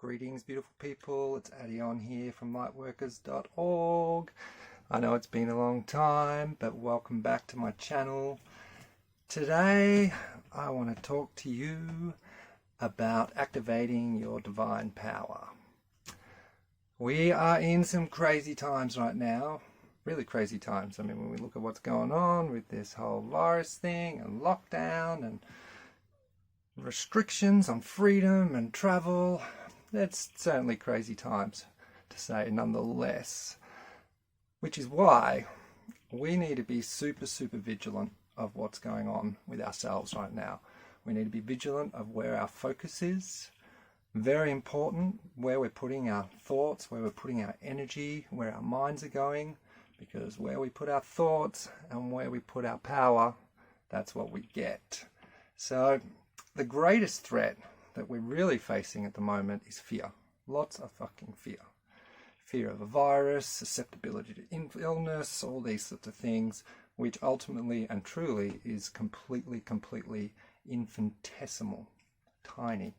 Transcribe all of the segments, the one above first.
Greetings, beautiful people. It's Adion here from lightworkers.org. I know it's been a long time, but welcome back to my channel. Today, I want to talk to you about activating your divine power. We are in some crazy times right now. Really crazy times. I mean, when we look at what's going on with this whole virus thing and lockdown and restrictions on freedom and travel, it's certainly crazy times, to say nonetheless. Which is why we need to be super vigilant of what's going on with ourselves right now. We need to be vigilant of where our focus is. Very important, where we're putting our thoughts, where we're putting our energy, where our minds are going. Because where we put our thoughts and where we put our power, that's what we get. So the greatest threat that we're really facing at the moment is fear. Lots of fucking fear. Fear of a virus, susceptibility to illness, all these sorts of things, which ultimately and truly is completely infinitesimal. Tiny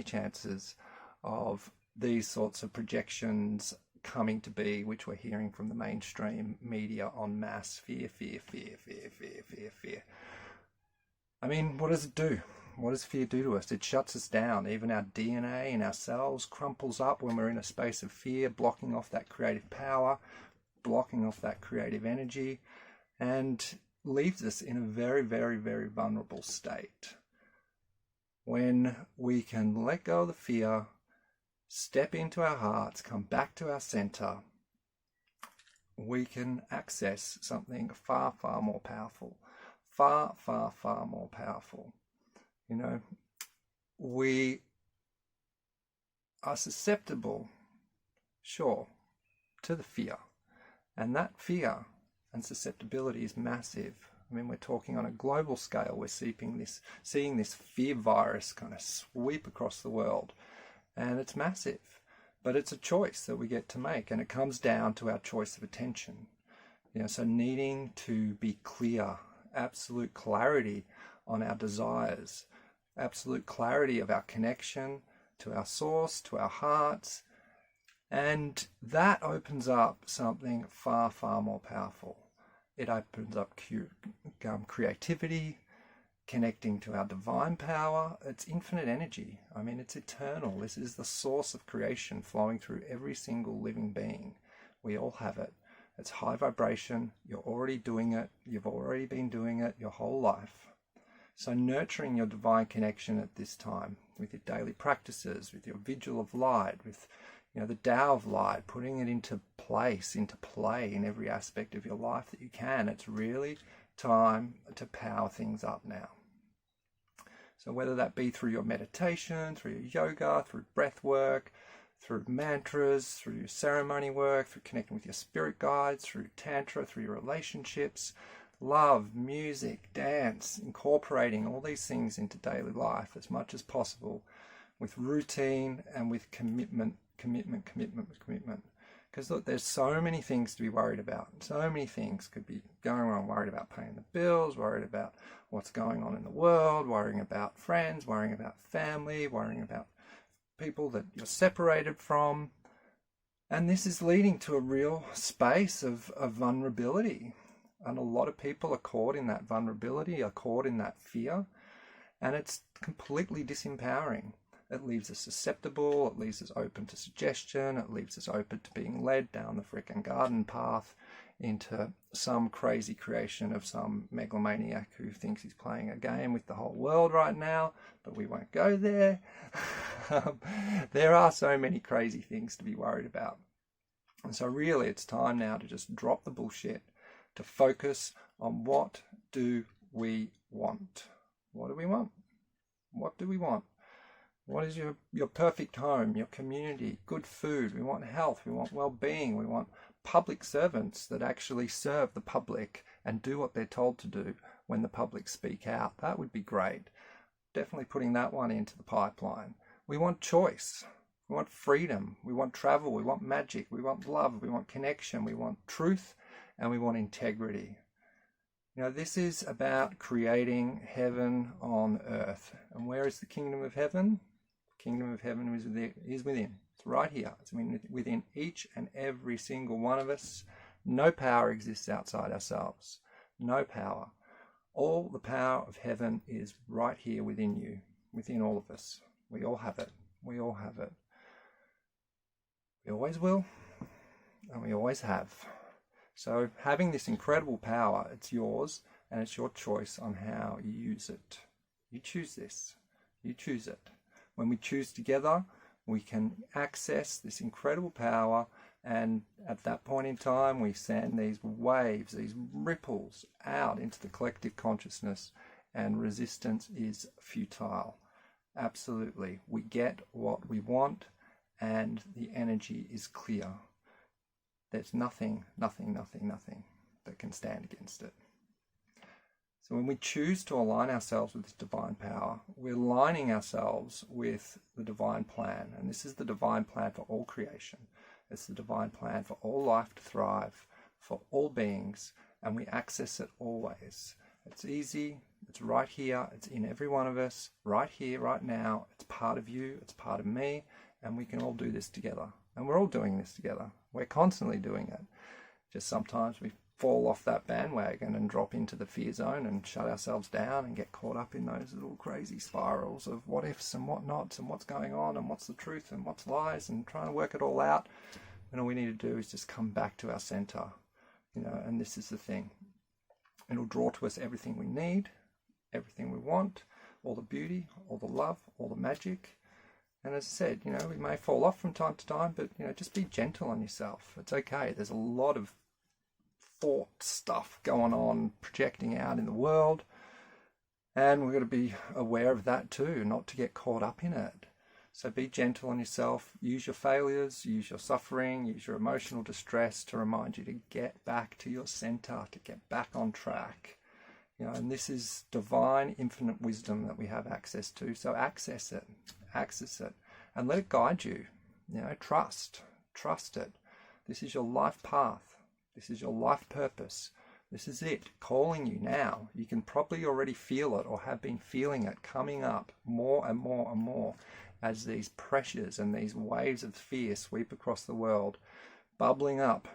chances of these sorts of projections coming to be, which we're hearing from the mainstream media en masse. Fear. I mean, what does it do? What does fear do to us? It shuts us down. Even our DNA in our cells crumples up when we're in a space of fear, blocking off that creative power, blocking off that creative energy, and leaves us in a very vulnerable state. When we can let go of the fear, step into our hearts, come back to our center, we can access something far more powerful. Far more powerful. You know, we are susceptible, sure, to the fear. And that fear and susceptibility is massive. I mean, we're talking on a global scale. We're seeing this fear virus kind of sweep across the world. And it's massive. But it's a choice that we get to make. And it comes down to our choice of attention. You know, so needing to be clear, absolute clarity on our desires, absolute clarity of our connection to our source, to our hearts. And that opens up something far more powerful. It opens up creativity, connecting to our divine power. It's infinite energy. I mean, it's eternal. This is the source of creation flowing through every single living being. We all have it. It's high vibration. You're already doing it. You've already been doing it your whole life. So nurturing your divine connection at this time with your daily practices, with your vigil of light, with the Tao of light, putting it into play in every aspect of your life that you can. It's really time to power things up now. So whether that be through your meditation, through your yoga, through breath work, through mantras, through your ceremony work, through connecting with your spirit guides, through tantra, through your relationships, love, music, dance, incorporating all these things into daily life as much as possible with routine and with commitment. Because look, there's so many things to be worried about. So many things could be going on. Worried about paying the bills, worried about what's going on in the world, worrying about friends, worrying about family, worrying about people that you're separated from. And this is leading to a real space of vulnerability. And a lot of people are caught in that vulnerability, are caught in that fear. And it's completely disempowering. It leaves us susceptible, it leaves us open to suggestion, it leaves us open to being led down the frickin' garden path into some crazy creation of some megalomaniac who thinks he's playing a game with the whole world right now, but we won't go there. There are so many crazy things to be worried about. And so really it's time now to just drop the bullshit, to focus on what do we want. What do we want? What do we want? What is your perfect home, your community, good food? We want health, we want well-being, we want public servants that actually serve the public and do what they're told to do when the public speak out. That would be great. Definitely putting that one into the pipeline. We want choice, we want freedom, we want travel, we want magic, we want love, we want connection, we want truth, and we want integrity. This is about creating heaven on earth. And where is the kingdom of heaven? kingdom of heaven is within. It's right here. It's within each and every single one of us. No power exists outside ourselves. No power. All the power of heaven is right here within you, within all of us. We all have it. We all have it. We always will, and we always have. So having this incredible power, it's yours, and it's your choice on how you use it. You choose this. You choose it. When we choose together, we can access this incredible power, and at that point in time, we send these waves, these ripples out into the collective consciousness, and resistance is futile. Absolutely. We get what we want, and the energy is clear. There's nothing that can stand against it. So when we choose to align ourselves with this divine power, we're aligning ourselves with the divine plan. And this is the divine plan for all creation. It's the divine plan for all life to thrive, for all beings, and we access it always. It's easy. It's right here. It's in every one of us, right here, right now. It's part of you. It's part of me. And we can all do this together. And we're all doing this together. We're constantly doing it. Just sometimes we fall off that bandwagon and drop into the fear zone and shut ourselves down and get caught up in those little crazy spirals of what ifs and what nots and what's going on and what's the truth and what's lies and trying to work it all out. And all we need to do is just come back to our center, and this is the thing. It'll draw to us everything we need, everything we want, all the beauty, all the love, all the magic. And as I said, we may fall off from time to time, but, just be gentle on yourself. It's okay. There's a lot of thought stuff going on, projecting out in the world. And we've got to be aware of that too, not to get caught up in it. So be gentle on yourself. Use your failures, use your suffering, use your emotional distress to remind you to get back to your center, to get back on track. And this is divine, infinite wisdom that we have access to. So access it, and let it guide you. Trust it. This is your life path. This is your life purpose. This is it, calling you now. You can probably already feel it or have been feeling it coming up more and more and more as these pressures and these waves of fear sweep across the world, bubbling up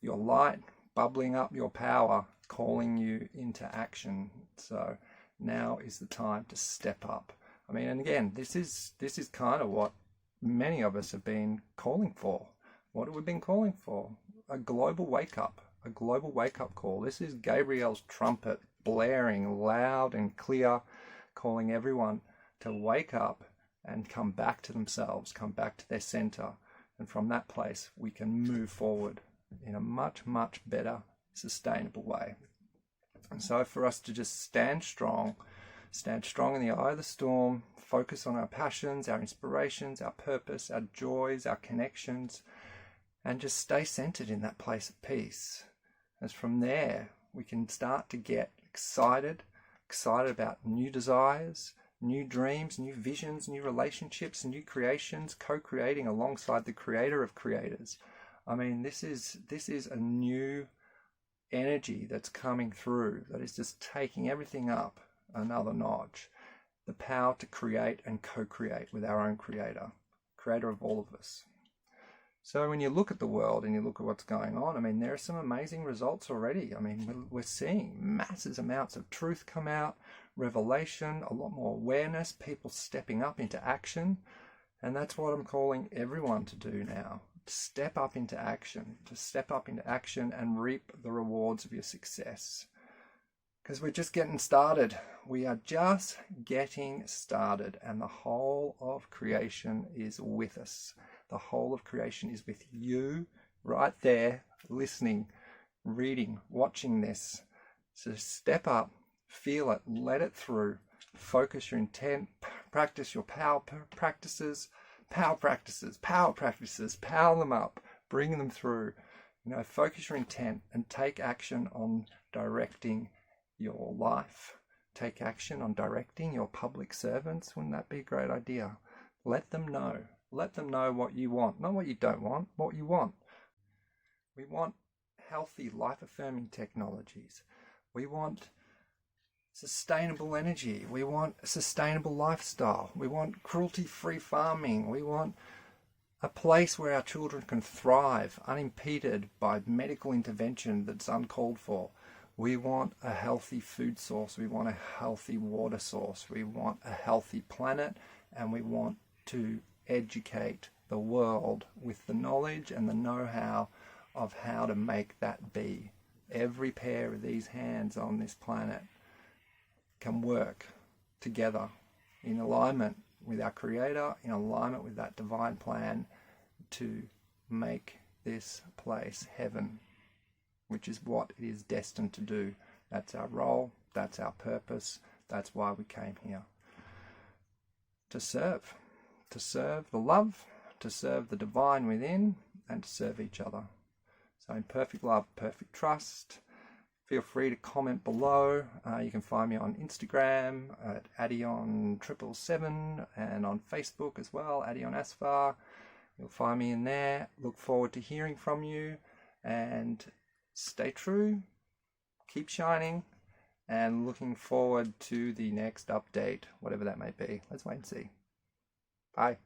your light, bubbling up your power, calling you into action. So now is the time to step up. And again, this is kind of what many of us have been calling for. What have we been calling for? A global wake-up call. This is Gabriel's trumpet blaring loud and clear, calling everyone to wake up and come back to themselves, come back to their center. And from that place, we can move forward in a much, much better, sustainable way. And so for us to just stand strong in the eye of the storm, focus on our passions, our inspirations, our purpose, our joys, our connections, and just stay centered in that place of peace. As from there, we can start to get excited about new desires, new dreams, new visions, new relationships, new creations, co-creating alongside the creator of creators. This is a new energy that's coming through that is just taking everything up another notch. The power to create and co-create with our own creator of all of us. So when you look at the world and you look at what's going on, there are some amazing results already. We're seeing massive amounts of truth come out, revelation, a lot more awareness, people stepping up into action. And that's what I'm calling everyone to do now. To step up into action and reap the rewards of your success. Because we're just getting started. We are just getting started, and the whole of creation is with us. The whole of creation is with you right there, listening, reading, watching this. So step up, feel it, let it through, focus your intent, practice your power practices, power them up, bring them through. Focus your intent and take action on directing your life. Take action on directing your public servants. Wouldn't that be a great idea? Let them know. Let them know what you want, not what you don't want, what you want. We want healthy, life-affirming technologies. We want sustainable energy. We want a sustainable lifestyle. We want cruelty-free farming. We want a place where our children can thrive unimpeded by medical intervention that's uncalled for. We want a healthy food source. We want a healthy water source. We want a healthy planet, and we want to educate the world with the knowledge and the know-how of how to make that be. Every pair of these hands on this planet can work together in alignment with our Creator, in alignment with that divine plan to make this place heaven, which is what it is destined to do. That's our role, that's our purpose, that's why we came here. To serve the love, to serve the divine within, and to serve each other. So in perfect love, perfect trust. Feel free to comment below. You can find me on Instagram at Adion777 and on Facebook as well, Adion Asfar. You'll find me in there. Look forward to hearing from you, and stay true, keep shining, and looking forward to the next update, whatever that may be. Let's wait and see. Bye.